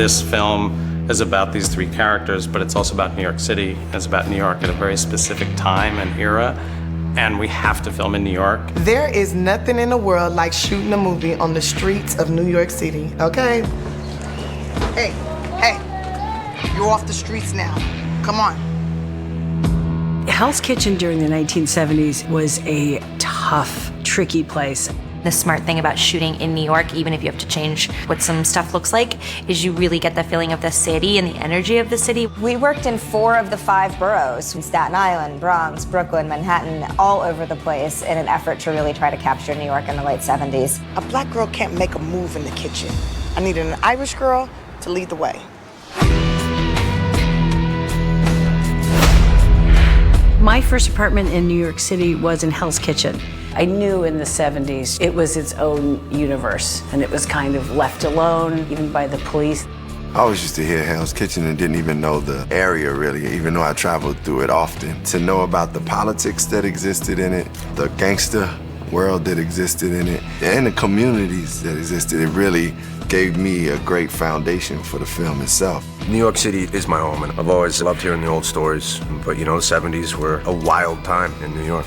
This film is about these three characters, but it's also about New York City. It's about New York at a very specific time and era, and we have to film in New York. There is nothing in the world like shooting a movie on the streets of New York City, okay? Hey, you're off the streets now. Come on. Hell's Kitchen during the 1970s was a tough, tricky place. The smart thing about shooting in New York, even if you have to change what some stuff looks like, is you really get the feeling of the city and the energy of the city. We worked in 4 of the 5 boroughs, Staten Island, Bronx, Brooklyn, Manhattan, all over the place in an effort to really try to capture New York in the late 70s. A black girl can't make a move in the kitchen. I needed an Irish girl to lead the way. My first apartment in New York City was in Hell's Kitchen. I knew in the 70s it was its own universe, and it was kind of left alone, even by the police. I always used to hear Hell's Kitchen and didn't even know the area really, even though I traveled through it often. To know about the politics that existed in it, the gangster world that existed in it, and the communities that existed, it really gave me a great foundation for the film itself. New York City is my home, and I've always loved hearing the old stories. But you know, the 70s were a wild time in New York.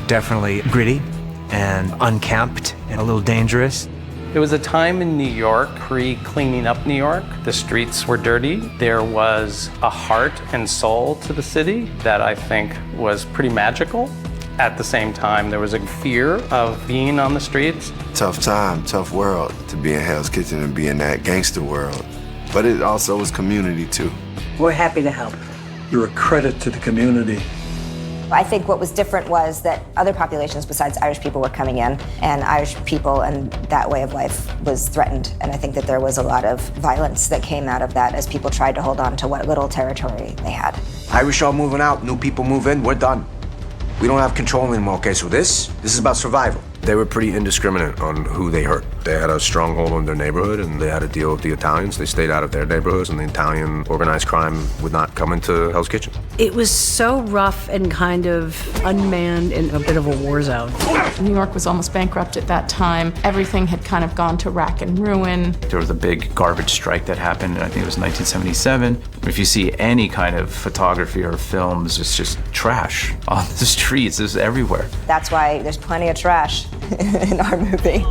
Definitely gritty and unkempt and a little dangerous. It was a time in New York, pre-cleaning up New York. The streets were dirty. There was a heart and soul to the city that I think was pretty magical. At the same time, there was a fear of being on the streets. Tough time, tough world to be in Hell's Kitchen and be in that gangster world. But it also was community too. We're happy to help. You're a credit to the community. I think what was different was that other populations besides Irish people were coming in, and Irish people and that way of life was threatened. And I think that there was a lot of violence that came out of that as people tried to hold on to what little territory they had. Irish are moving out, new people move in, we're done. We don't have control anymore, okay? So this is about survival. They were pretty indiscriminate on who they hurt. They had a stronghold on their neighborhood, and they had to deal with the Italians. They stayed out of their neighborhoods, and the Italian organized crime would not come into Hell's Kitchen. It was so rough and kind of unmanned and a bit of a war zone. New York was almost bankrupt at that time. Everything had kind of gone to rack and ruin. There was a big garbage strike that happened, and I think it was 1977. If you see any kind of photography or films, it's just trash on the streets. It's everywhere. That's why there's plenty of trash in our movie.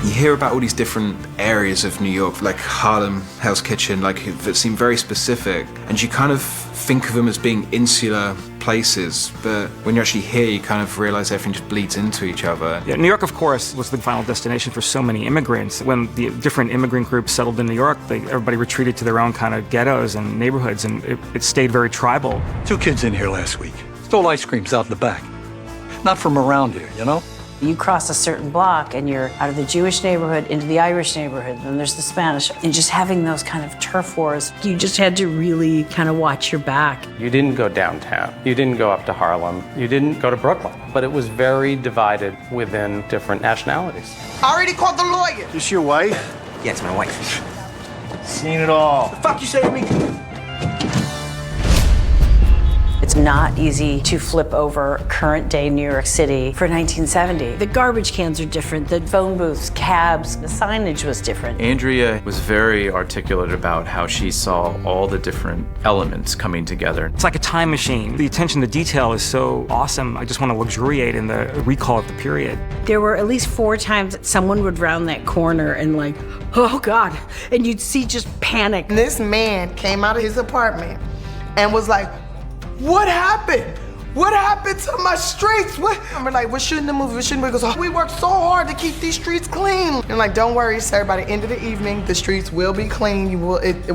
You hear about all these different areas of New York, like Harlem, Hell's Kitchen, like that seem very specific, and you kind of think of them as being insular places, but when you're actually here, you kind of realize everything just bleeds into each other. Yeah, New York, of course, was the final destination for so many immigrants. When the different immigrant groups settled in New York, everybody retreated to their own kind of ghettos and neighborhoods, and it stayed very tribal. 2 kids in here last week. Stole ice creams out in the back. Not from around here, you know? You cross a certain block and you're out of the Jewish neighborhood into the Irish neighborhood, and there's the Spanish. And just having those kind of turf wars, you just had to really kind of watch your back. You didn't go downtown. You didn't go up to Harlem. You didn't go to Brooklyn. But it was very divided within different nationalities. I already called the lawyer. This your wife? Yeah, it's my wife. Seen it all. The fuck you say to me? It's not easy to flip over current day New York City for 1970. The garbage cans are different, the phone booths, cabs, the signage was different. Andrea was very articulate about how she saw all the different elements coming together. It's like a time machine. The attention to detail is so awesome. I just want to luxuriate in the recall of the period. There were at least 4 times that someone would round that corner and like, oh God, and you'd see just panic. This man came out of his apartment and was like, what happened? What happened to my streets? What? And we're like, we're shooting the movie, we're shooting the movie. He goes, oh, we worked so hard to keep these streets clean. And like, don't worry, sir, by the end of the evening, the streets will be clean. It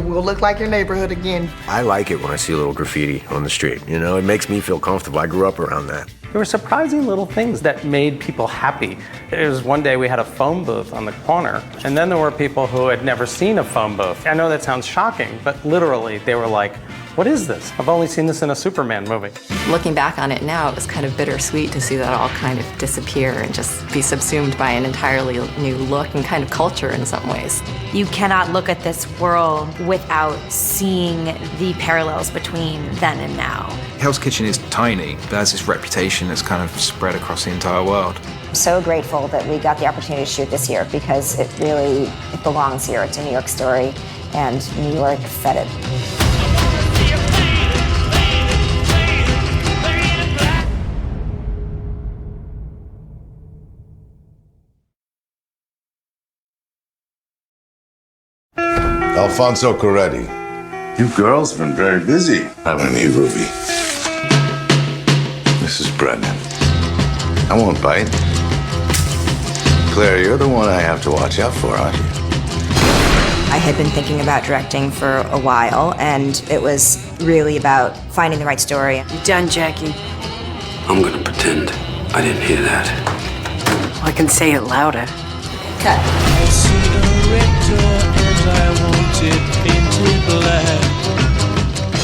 will look like your neighborhood again. I like it when I see a little graffiti on the street. You know, it makes me feel comfortable. I grew up around that. There were surprising little things that made people happy. There was one day we had a phone booth on the corner, and then there were people who had never seen a phone booth. I know that sounds shocking, but literally they were like, what is this? I've only seen this in a Superman movie. Looking back on it now, it was kind of bittersweet to see that all kind of disappear and just be subsumed by an entirely new look and kind of culture in some ways. You cannot look at this world without seeing the parallels between then and now. Hell's Kitchen is tiny, but has this reputation that's kind of spread across the entire world. so grateful that we got the opportunity to shoot this here because it belongs here. It's a New York story, and New York fed it. Alfonso Coretti. You girls have been very busy having a new movie. Mrs. Brennan. I won't bite. Claire, you're the one I have to watch out for, aren't you? I had been thinking about directing for a while, and it was really about finding the right story. You done, Jackie? I'm gonna pretend I didn't hear that. I can say it louder. Cut.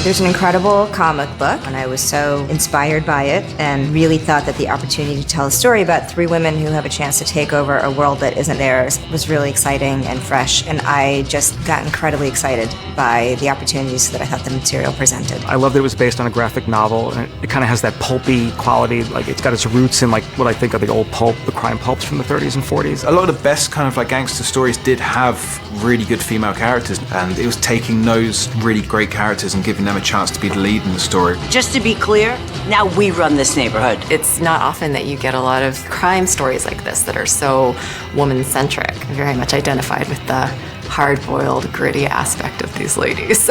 There's an incredible comic book, and I was so inspired by it and really thought that the opportunity to tell a story about three women who have a chance to take over a world that isn't theirs was really exciting and fresh, and I just got incredibly excited by the opportunities that I thought the material presented. I love that it was based on a graphic novel, and it kind of has that pulpy quality, like it's got its roots in like what I think of the old pulp, the crime pulps from the 30s and 40s. A lot of the best kind of like gangster stories did have really good female characters, and it was taking those really great characters and giving them a chance to be the lead in the story. Just to be clear, now we run this neighborhood. It's not often that you get a lot of crime stories like this that are so woman-centric. I'm very much identified with the hard-boiled, gritty aspect of these ladies.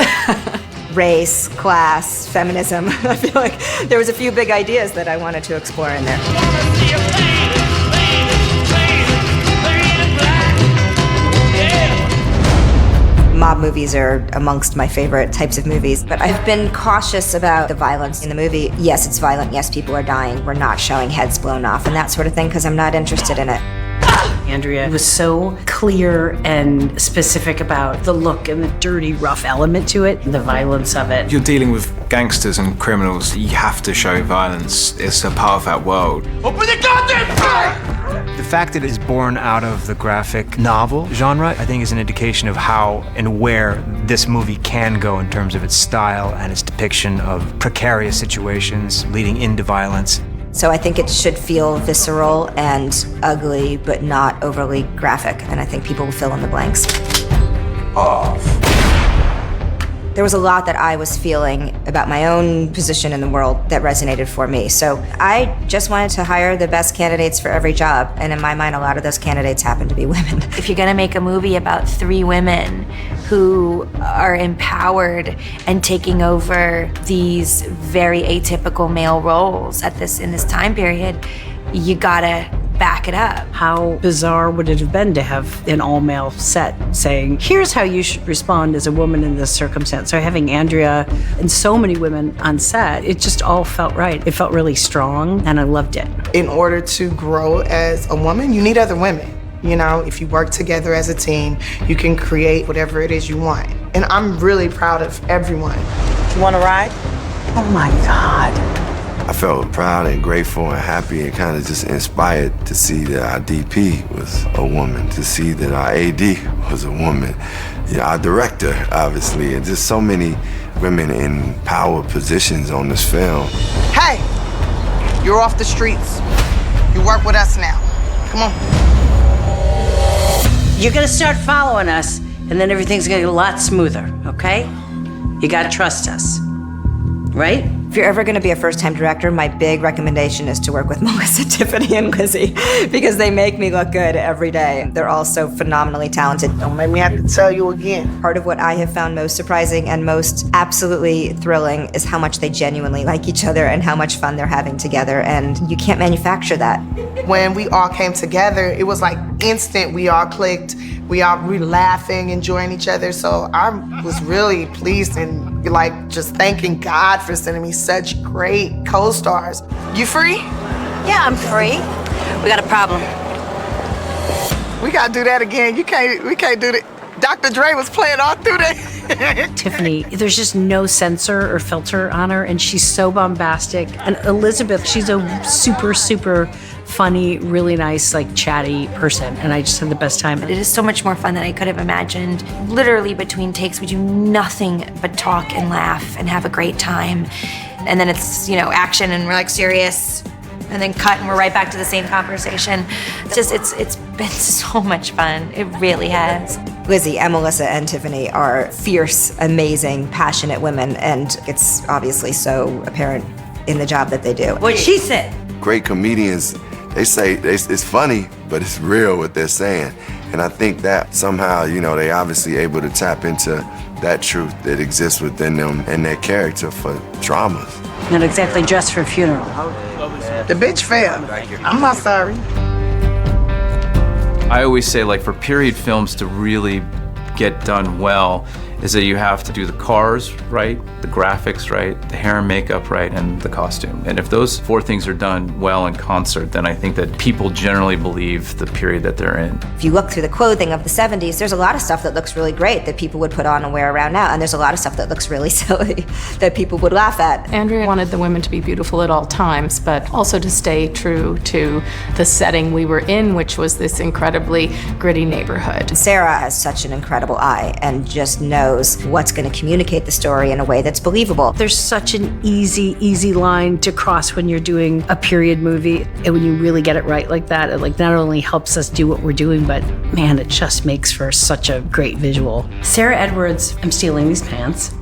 Race, class, feminism. I feel like there was a few big ideas that I wanted to explore in there. Mob movies are amongst my favorite types of movies, but I've been cautious about the violence in the movie. Yes, it's violent. Yes, people are dying. We're not showing heads blown off and that sort of thing because I'm not interested in it. Andrea was so clear and specific about the look and the dirty, rough element to it, the violence of it. You're dealing with gangsters and criminals. You have to show violence. It's a part of that world. Open the goddamn door! The fact that it is born out of the graphic novel genre, I think is an indication of how and where this movie can go in terms of its style and its depiction of precarious situations leading into violence. So I think it should feel visceral and ugly, but not overly graphic, and I think people will fill in the blanks. There was a lot that I was feeling about my own position in the world that resonated for me. So I just wanted to hire the best candidates for every job. And in my mind, a lot of those candidates happen to be women. If you're gonna make a movie about three women who are empowered and taking over these very atypical male roles in this time period, you gotta back it up. How bizarre would it have been to have an all-male set saying, here's how you should respond as a woman in this circumstance. So having Andrea and so many women on set, it just all felt right. It felt really strong, and I loved it. In order to grow as a woman, you need other women. You know, if you work together as a team, you can create whatever it is you want. And I'm really proud of everyone. You want to ride? Oh my God. I felt proud and grateful and happy and kind of just inspired to see that our DP was a woman, to see that our AD was a woman, our director, obviously, and just so many women in power positions on this film. Hey, you're off the streets. You work with us now. Come on. You're gonna start following us, and then everything's gonna get a lot smoother, okay? You gotta trust us, right? If you're ever going to be a first-time director, my big recommendation is to work with Melissa, Tiffany, and Lizzie because they make me look good every day. They're all so phenomenally talented. Don't make me have to tell you again. Part of what I have found most surprising and most absolutely thrilling is how much they genuinely like each other and how much fun they're having together, and you can't manufacture that. When we all came together, it was like instant. We all clicked. We were laughing, enjoying each other. So I was really pleased and like just thanking God for sending me such great co-stars. You free? Yeah, I'm free. We got a problem. We gotta do that again. We can't do that. Dr. Dre was playing all through that. Tiffany, there's just no censor or filter on her, and she's so bombastic. And Elisabeth, she's a super, super funny, really nice, like chatty person, and I just had the best time. It is so much more fun than I could have imagined. Literally between takes, we do nothing but talk and laugh and have a great time. And then it's, action and we're like serious. and then cut, and we're right back to the same conversation. It's been so much fun. It really has. Lizzie and Melissa and Tiffany are fierce, amazing, passionate women, and it's obviously so apparent in the job that they do. What she said. Great comedians, they say it's funny, but it's real what they're saying. And I think that somehow, they obviously able to tap into that truth that exists within them and their character for dramas. Not exactly dressed for a funeral. The bitch fell. I'm not sorry. I always say, like, for period films to really get done well is that you have to do the cars right, the graphics right, the hair and makeup right, and the costume. And if those 4 things are done well in concert, then I think that people generally believe the period that they're in. If you look through the clothing of the 70s, there's a lot of stuff that looks really great that people would put on and wear around now, and there's a lot of stuff that looks really silly that people would laugh at. Andrea wanted the women to be beautiful at all times, but also to stay true to the setting we were in, which was this incredibly gritty neighborhood. Sarah has such an incredible eye and just knows what's going to communicate the story in a way that's believable. There's such an easy line to cross when you're doing a period movie. And when you really get it right like that, it not only helps us do what we're doing, but man, it just makes for such a great visual. Sarah Edwards, I'm stealing these pants.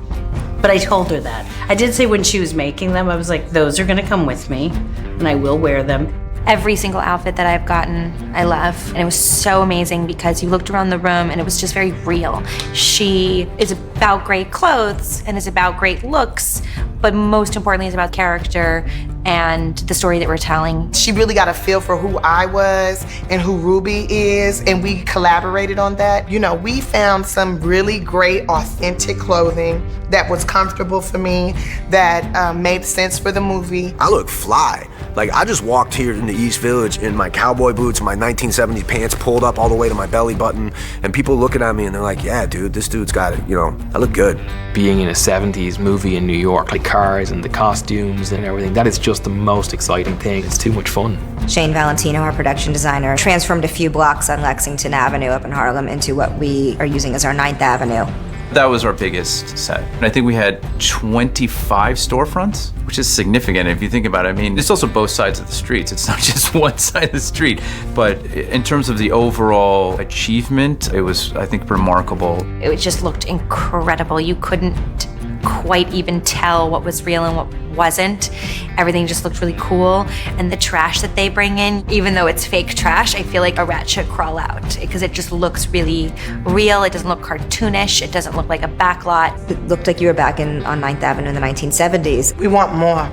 But I told her that. I did say when she was making them, I was like, those are gonna come with me and I will wear them. Every single outfit that I've gotten, I love. And it was so amazing because you looked around the room and it was just very real. She is about great clothes and is about great looks, but most importantly is about character and the story that we're telling. She really got a feel for who I was and who Ruby is, and we collaborated on that. We found some really great, authentic clothing that was comfortable for me, that made sense for the movie. I look fly. Like, I just walked here in the East Village in my cowboy boots and my 1970s pants pulled up all the way to my belly button, and people looking at me and they're like, yeah, dude, this dude's got it, I look good. Being in a 70s movie in New York, like cars and the costumes and everything, that is just the most exciting thing. It's too much fun. Shane Valentino, our production designer, transformed a few blocks on Lexington Avenue up in Harlem into what we are using as our 9th Avenue. That was our biggest set. And I think we had 25 storefronts, which is significant if you think about it. I mean, it's also both sides of the streets. It's not just one side of the street. But in terms of the overall achievement, it was, I think, remarkable. It just looked incredible. You couldn't quite even tell what was real and what wasn't. Everything just looked really cool. And the trash that they bring in, even though it's fake trash, I feel like a rat should crawl out because it just looks really real. It doesn't look cartoonish. It doesn't look like a backlot. It looked like you were back on 9th Avenue in the 1970s. We want more.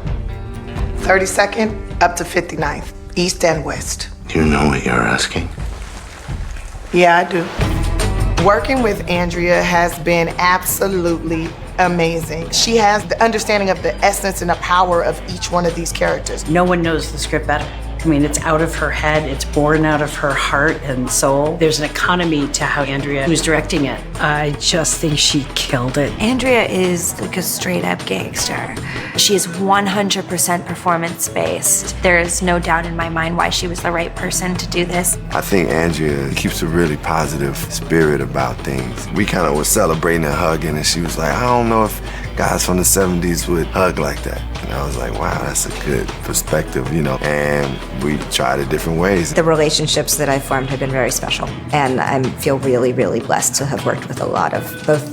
32nd up to 59th, East and West. Do you know what you're asking? Yeah, I do. Working with Andrea has been absolutely amazing. She has the understanding of the essence and the power of each one of these characters. No one knows the script better. I mean, it's out of her head, it's born out of her heart and soul. There's an economy to how Andrea, who's directing it, I just think she killed it. Andrea is like a straight up gangster. She is 100% performance based. There is no doubt in my mind why she was the right person to do this. I think Andrea keeps a really positive spirit about things. We kind of were celebrating and hugging, and she was like, I don't know if guys from the 70s would hug like that. And I was like, wow, that's a good perspective, and we tried it different ways. The relationships that I've formed have been very special, and I feel really, really blessed to have worked with a lot of, both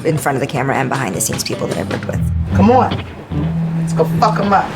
in front of the camera and behind the scenes, people that I've worked with. Come on, let's go fuck them up.